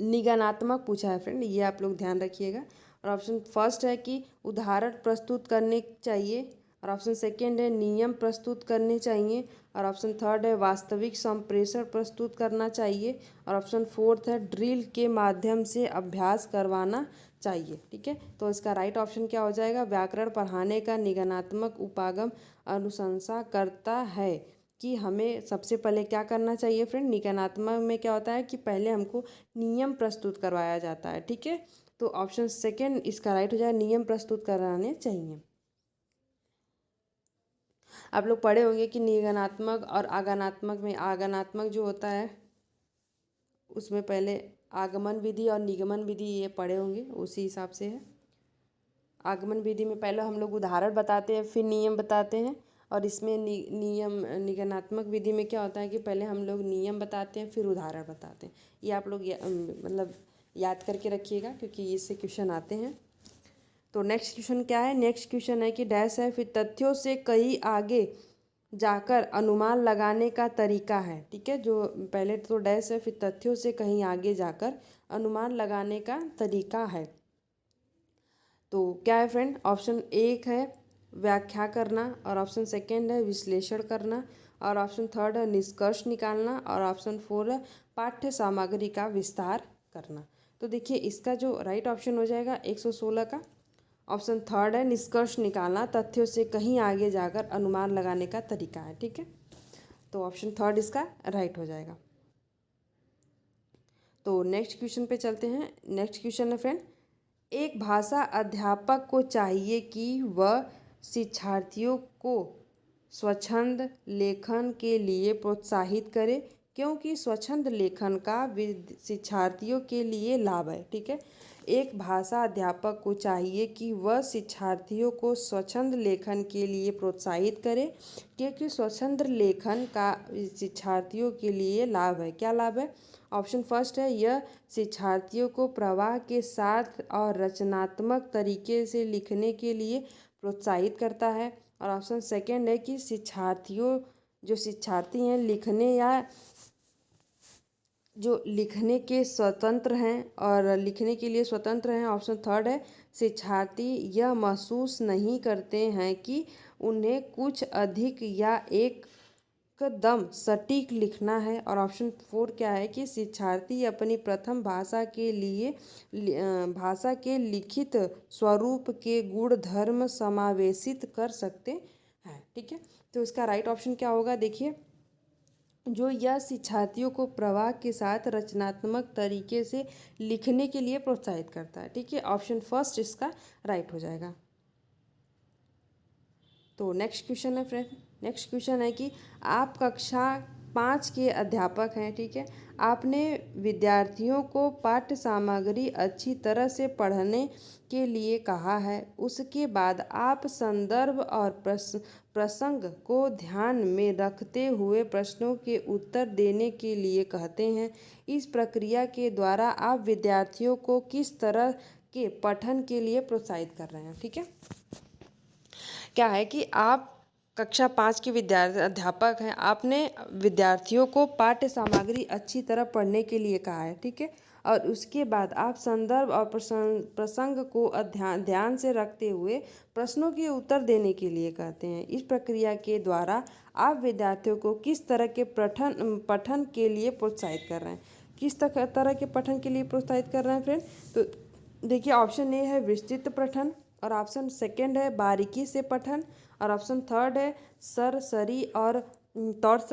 निगनात्मक पूछा है फ्रेंड, ये आप लोग ध्यान रखिएगा। और ऑप्शन फर्स्ट है कि उदाहरण प्रस्तुत करने चाहिए। और ऑप्शन सेकंड है नियम प्रस्तुत करने चाहिए। और ऑप्शन थर्ड है वास्तविक संप्रेषण प्रस्तुत करना चाहिए। और ऑप्शन फोर्थ है ड्रिल के माध्यम से अभ्यास करवाना चाहिए, ठीक है। तो इसका राइट ऑप्शन क्या हो जाएगा? व्याकरण पढ़ाने का निगनात्मक उपागम अनुशंसा करता है कि हमें सबसे पहले क्या करना चाहिए फ्रेंड? निगनात्मक में क्या होता है कि पहले हमको नियम प्रस्तुत करवाया जाता है, ठीक है। तो ऑप्शन सेकंड इसका राइट हो जाएगा, नियम प्रस्तुत कराने चाहिए। आप लोग पढ़े होंगे कि निगनात्मक और आगमनात्मक में, आगमनात्मक जो होता है उसमें पहले आगमन विधि और निगमन विधि ये पढ़े होंगे, उसी हिसाब से है। आगमन विधि में पहले हम लोग उदाहरण बताते हैं फिर नियम बताते हैं, और इसमें नियम निगनात्मक विधि में क्या होता है कि पहले हम लोग नियम बताते हैं फिर उदाहरण बताते हैं। ये आप लोग मतलब याद करके रखिएगा क्योंकि इससे क्वेश्चन आते हैं। तो नेक्स्ट क्वेश्चन क्या है? नेक्स्ट क्वेश्चन है कि डैश है फिर तथ्यों से कहीं आगे जाकर अनुमान लगाने का तरीका है, ठीक है। जो पहले तो डैश है फिर तथ्यों से कहीं आगे जाकर अनुमान लगाने का तरीका है। तो क्या है फ्रेंड? ऑप्शन एक है व्याख्या करना, और ऑप्शन सेकंड है विश्लेषण करना, और ऑप्शन थर्ड है निष्कर्ष निकालना, और ऑप्शन फोर है पाठ्य सामग्री का विस्तार करना। तो देखिए इसका जो राइट ऑप्शन हो जाएगा 116 का ऑप्शन थर्ड है निष्कर्ष निकालना, तथ्यों से कहीं आगे जाकर अनुमान लगाने का तरीका है, ठीक है। तो ऑप्शन थर्ड इसका राइट हो जाएगा। तो नेक्स्ट क्वेश्चन पे चलते हैं। नेक्स्ट क्वेश्चन है फ्रेंड, एक भाषा अध्यापक को चाहिए कि वह शिक्षार्थियों को स्वच्छंद लेखन के लिए प्रोत्साहित करे, क्योंकि स्वच्छंद लेखन का शिक्षार्थियों के लिए लाभ है, ठीक है। एक भाषा अध्यापक को चाहिए कि वह शिक्षार्थियों को स्वच्छंद लेखन के लिए प्रोत्साहित करे, क्योंकि स्वच्छंद लेखन का शिक्षार्थियों के लिए लाभ है। क्या लाभ है? ऑप्शन फर्स्ट है यह शिक्षार्थियों को प्रवाह के साथ और रचनात्मक तरीके से लिखने के लिए प्रोत्साहित करता है। और ऑप्शन सेकंड है कि जो शिक्षार्थी हैं लिखने के स्वतंत्र हैं और लिखने के लिए स्वतंत्र हैं। ऑप्शन थर्ड है शिक्षार्थी यह महसूस नहीं करते हैं कि उन्हें कुछ अधिक या एक एकदम सटीक लिखना है। और ऑप्शन 4 क्या है कि शिक्षार्थी अपनी प्रथम भाषा के लिए भाषा के लिखित स्वरूप के गुण धर्म समावेशित कर सकते हैं। ठीक है, तो इसका राइट ऑप्शन क्या होगा, देखिए, जो यह शिक्षार्थियों को प्रवाह के साथ रचनात्मक तरीके से लिखने के लिए प्रोत्साहित करता है। ठीक है, ऑप्शन फर्स्ट इसका राइट हो जाएगा। तो नेक्स्ट क्वेश्चन है फ्रेंड, नेक्स्ट क्वेश्चन है कि आप कक्षा 5 के अध्यापक हैं। ठीक है, आपने विद्यार्थियों को पाठ्य सामग्री अच्छी तरह से पढ़ने के लिए कहा है। उसके बाद आप संदर्भ और प्रसंग को ध्यान में रखते हुए प्रश्नों के उत्तर देने के लिए कहते हैं। इस प्रक्रिया के द्वारा आप विद्यार्थियों को किस तरह के पठन के लिए प्रोत्साहित कर रहे हैं। ठीक है, क्या है कि आप कक्षा 5 के अध्यापक हैं, आपने विद्यार्थियों को पाठ्य सामग्री अच्छी तरह पढ़ने के लिए कहा है। ठीक है, और उसके बाद आप संदर्भ और प्रसंग को ध्यान से रखते हुए प्रश्नों के उत्तर देने के लिए कहते हैं। इस प्रक्रिया के द्वारा आप विद्यार्थियों को किस तरह के पठन के लिए प्रोत्साहित कर रहे हैं। किस तरह के पठन के लिए प्रोत्साहित कर रहे हैं फ्रेंड, तो देखिए, ऑप्शन ए है विस्तृत पठन, और ऑप्शन सेकंड है बारीकी से पठन, और ऑप्शन थर्ड है सरसरी और तौर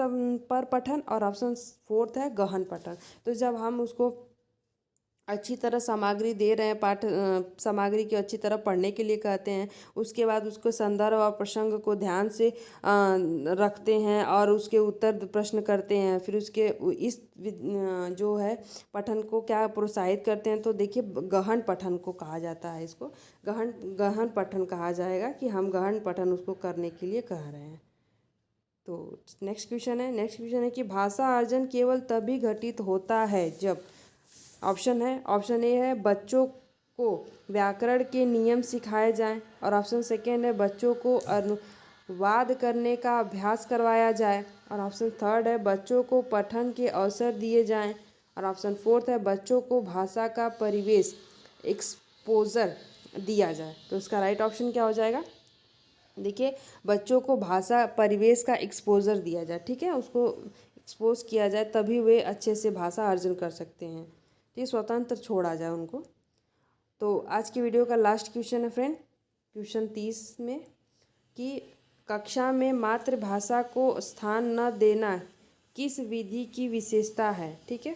पर पठन, और ऑप्शन फोर्थ है गहन पठन। तो जब हम उसको अच्छी तरह सामग्री दे रहे हैं, सामग्री की अच्छी तरह पढ़ने के लिए कहते हैं, उसके बाद उसको संदर्भ और प्रसंग को ध्यान से रखते हैं और उसके उत्तर प्रश्न करते हैं, फिर उसके जो है पठन को क्या प्रोत्साहित करते हैं, तो देखिए गहन पठन को कहा जाता है। इसको गहन पठन कहा जाएगा कि हम गहन पठन उसको करने के लिए कह रहे हैं। तो नेक्स्ट क्वेश्चन है कि भाषा अर्जन केवल तभी घटित होता है जब, ऑप्शन ए है बच्चों को व्याकरण के नियम सिखाए जाएं, और ऑप्शन सेकेंड है बच्चों को अनुवाद करने का अभ्यास करवाया जाए, और ऑप्शन थर्ड है बच्चों को पठन के अवसर दिए जाएं, और ऑप्शन फोर्थ है बच्चों को भाषा का परिवेश एक्सपोजर दिया जाए। तो इसका राइट ऑप्शन क्या हो जाएगा, देखिए, बच्चों को भाषा परिवेश का एक्सपोजर दिया जाए। ठीक है, उसको एक्सपोज किया जाए, तभी वे अच्छे से भाषा अर्जन कर सकते हैं। तो ये स्वतंत्र छोड़ा जाए उनको। तो आज की वीडियो का लास्ट क्वेश्चन है फ्रेंड, क्वेश्चन 30 में, कि कक्षा में मातृभाषा को स्थान न देना किस विधि की विशेषता है। ठीक है,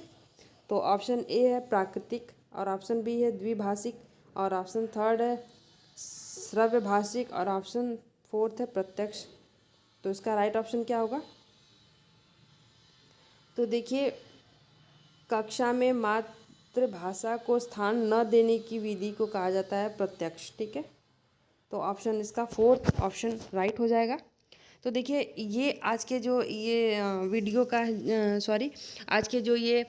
तो ऑप्शन ए है प्राकृतिक, और ऑप्शन बी है द्विभाषिक, और ऑप्शन थर्ड है श्रव्य भाषिक, और ऑप्शन फोर्थ है प्रत्यक्ष। तो इसका राइट ऑप्शन क्या होगा, तो देखिए, कक्षा में मातृभाषा को स्थान न देने की विधि को कहा जाता है प्रत्यक्ष। ठीक है, तो ऑप्शन इसका फोर्थ ऑप्शन राइट हो जाएगा। तो देखिए, ये आज के जो ये वीडियो का सॉरी आज के जो ये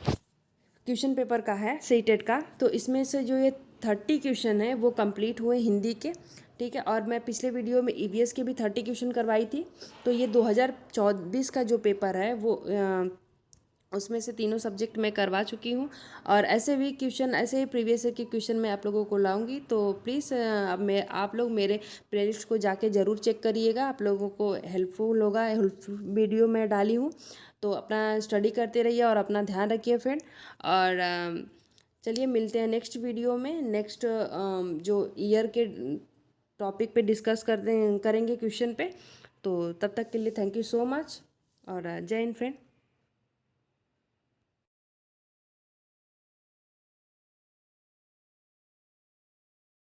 क्वेश्चन पेपर का है सीटेट का, तो इसमें से जो ये 30 क्वेश्चन है वो कंप्लीट हुए हिंदी के। ठीक है, और मैं पिछले वीडियो में ईवीएस के भी 30 क्वेश्चन करवाई थी। तो ये 2024 का जो पेपर है वो उसमें से तीनों सब्जेक्ट मैं करवा चुकी हूँ, और ऐसे भी क्वेश्चन, ऐसे ही प्रीवियस ईयर के क्वेश्चन मैं आप लोगों को लाऊंगी। तो प्लीज़ आप लोग मेरे प्लेलिस्ट को जाके ज़रूर चेक करिएगा, आप लोगों को हेल्पफुल होगा, हेल्पफुल वीडियो मैं डाली हूँ। तो अपना स्टडी करते रहिए और अपना ध्यान रखिए फ्रेंड। और चलिए मिलते हैं नेक्स्ट वीडियो में, नेक्स्ट जो ईयर के टॉपिक पे डिस्कस करेंगे क्वेश्चन पे। तो तब तक के लिए थैंक यू सो मच, और जय हिंद फ्रेंड।